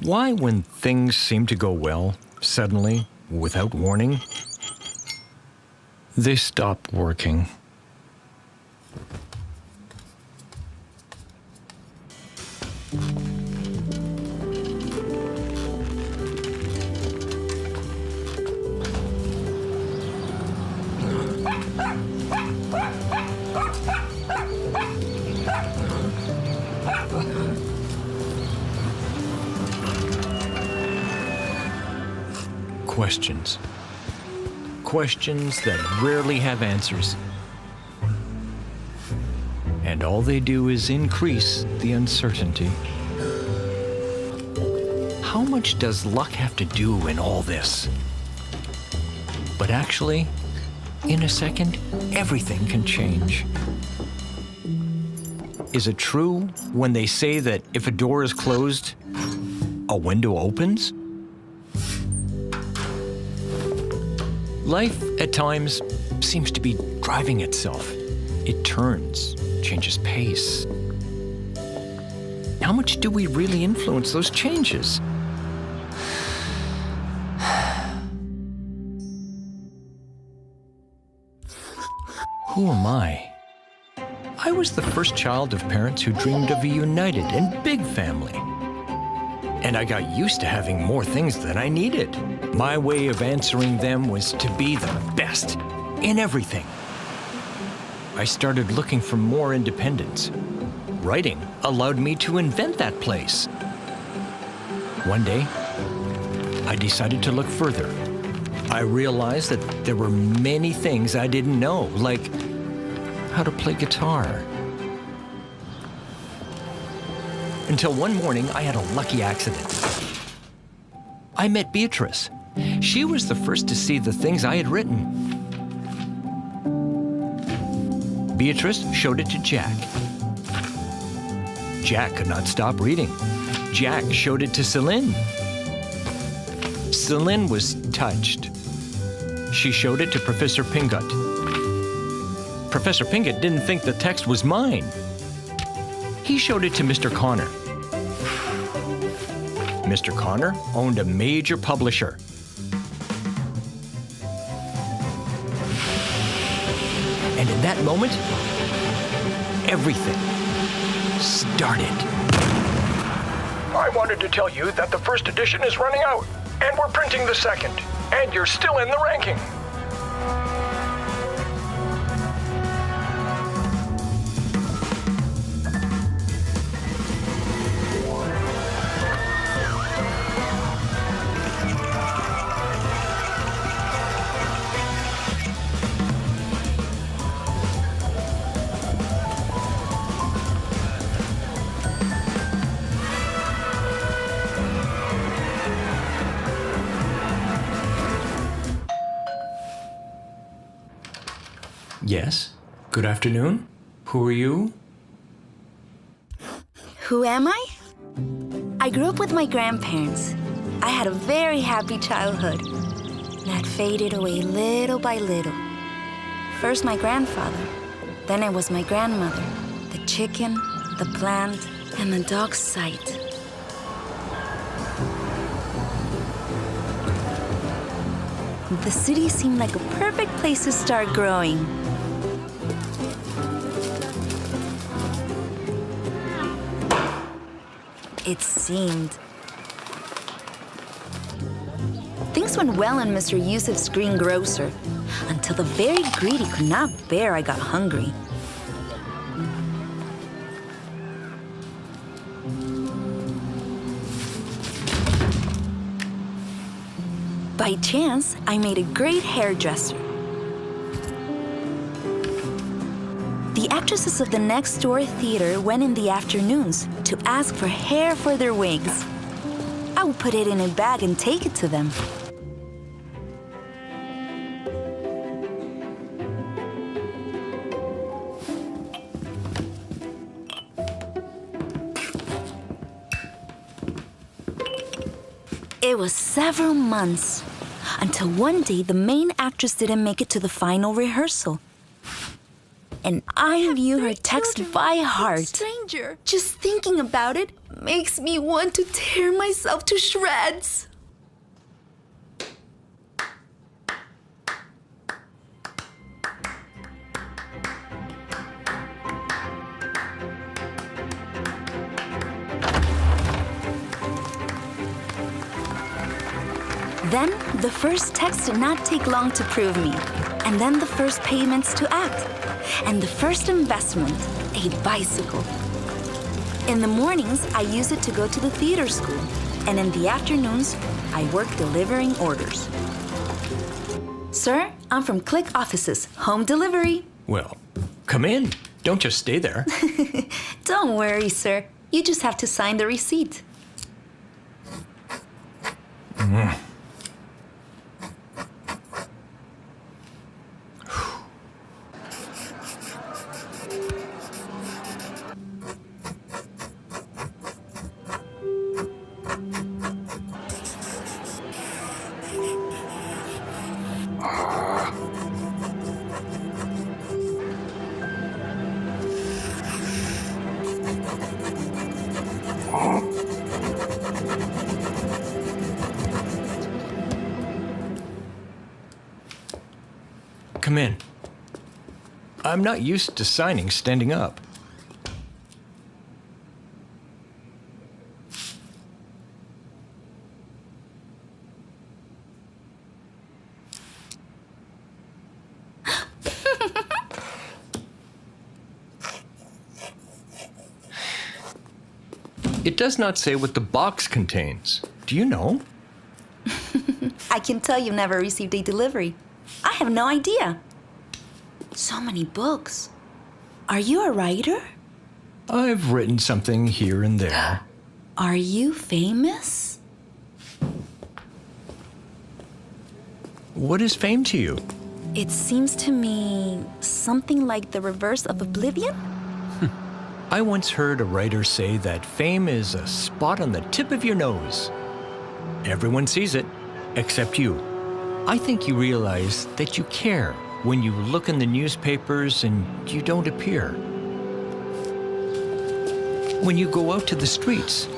Why, when things seem to go well, suddenly, without warning, they stop working? Questions. Questions that rarely have answers. And all they do is increase the uncertainty. How much does luck have to do in all this? But actually, in a second, everything can change. Is it true when they say that if a door is closed, a window opens? Life, at times, seems to be driving itself. It turns, changes pace. How much do we really influence those changes? Who am I? I was the first child of parents who dreamed of a united and big family. And I got used to having more things than I needed. My way of answering them was to be the best in everything. I started looking for more independence. Writing allowed me to invent that place. One day, I decided to look further. I realized that there were many things I didn't know, like how to play guitar. Until one morning, I had a lucky accident. I met Beatrice. She was the first to see the things I had written. Beatrice showed it to Jack. Jack could not stop reading. Jack showed it to Celine. Celine was touched. She showed it to Professor Pingot. Professor Pingot didn't think the text was mine. He showed it to Mr. Connor. Mr. Connor owned a major publisher. And in that moment, everything started. I wanted to tell you that the first edition is running out, and we're printing the second, and you're still in the ranking. Yes? Good afternoon? Who are you? Who am I? I grew up with my grandparents. I had a very happy childhood. That faded away little by little. First my grandfather, then it was my grandmother, the chicken, the plant, and the dog's sight. The city seemed like a perfect place to start growing. It seemed. Things went well in Mr. Yusuf's greengrocer, until the very greedy could not bear I got hungry. By chance, I made a great hairdresser. The actresses of the next door theater went in the afternoons to ask for hair for their wigs. I would put it in a bag and take it to them. It was several months, until one day the main actress didn't make it to the final rehearsal. and I knew her text by heart. Stranger. Just thinking about it makes me want to tear myself to shreds. Then the first text did not take long to prove me. And then the first payments to act. And the first investment, a bicycle. In the mornings, I use it to go to the theater school. And in the afternoons, I work delivering orders. Sir, I'm from Click Offices, home delivery. Well, come in. Don't just stay there. Don't worry, sir. You just have to sign the receipt. Come in. I'm not used to signing standing up. It does not say what the box contains. Do you know? I can tell you've never received a delivery. I have no idea. So many books. Are you a writer? I've written something here and there. Are you famous? What is fame to you? It seems to me something like the reverse of oblivion. I once heard a writer say that fame is a spot on the tip of your nose. Everyone sees it, except you. I think you realize that you care when you look in the newspapers and you don't appear. When you go out to the streets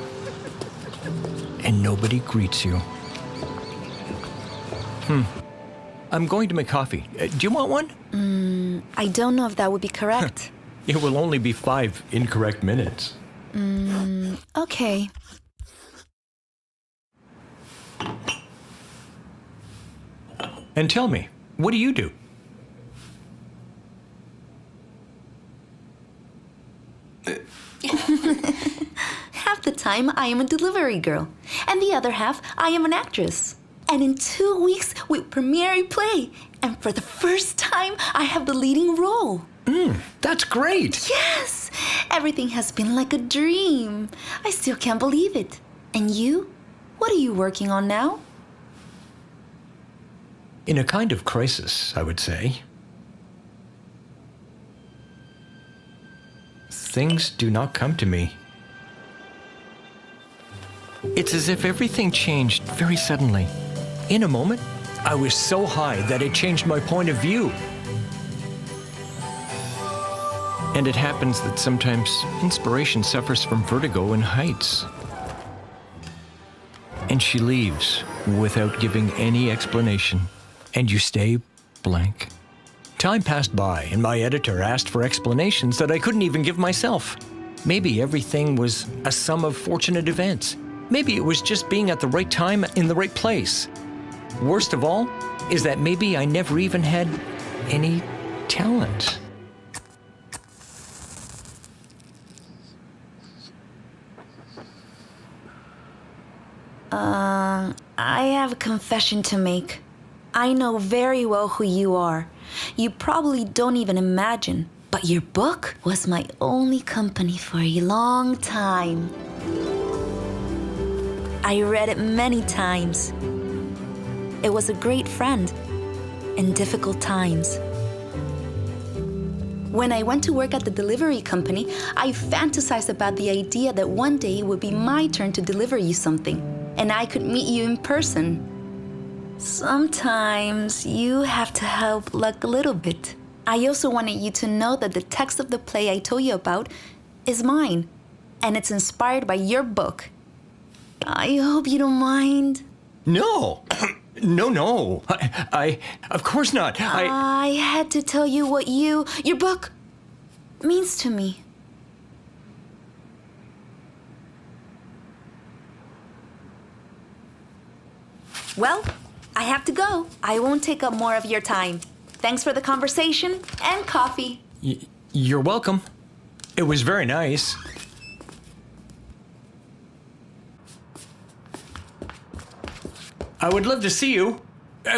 and nobody greets you. I'm going to make coffee. Do you want one? I don't know if that would be correct. It will only be 5 incorrect minutes. Okay. And tell me, what do you do? Half the time, I am a delivery girl. And the other half, I am an actress. And in 2 weeks, we premiere a play. And for the first time, I have the leading role. That's great. Yes! Everything has been like a dream. I still can't believe it. And you? What are you working on now? In a kind of crisis, I would say. Things do not come to me. It's as if everything changed very suddenly. In a moment, I was so high that it changed my point of view. And it happens that sometimes inspiration suffers from vertigo in heights. And she leaves without giving any explanation. And you stay blank. Time passed by, and my editor asked for explanations that I couldn't even give myself. Maybe everything was a sum of fortunate events. Maybe it was just being at the right time in the right place. Worst of all is that maybe I never even had any talent. I have a confession to make. I know very well who you are. You probably don't even imagine, but your book was my only company for a long time. I read it many times. It was a great friend in difficult times. When I went to work at the delivery company, I fantasized about the idea that one day it would be my turn to deliver you something, and I could meet you in person. Sometimes you have to help luck a little bit. I also wanted you to know that the text of the play I told you about is mine, and it's inspired by your book. I hope you don't mind. No. No. Of course not. I had to tell you what your book, means to me. Well, I have to go. I won't take up more of your time. Thanks for the conversation and coffee. You're welcome. It was very nice. I would love to see you.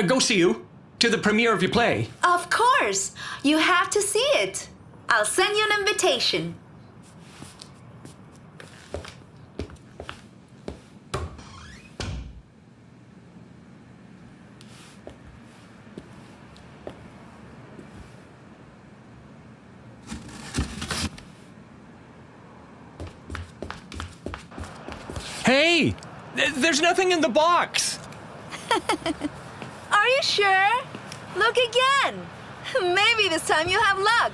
Go see you. To the premiere of your play. Of course. You have to see it. I'll send you an invitation. Hey! There's nothing in the box! Are you sure? Look again. Maybe this time you have luck.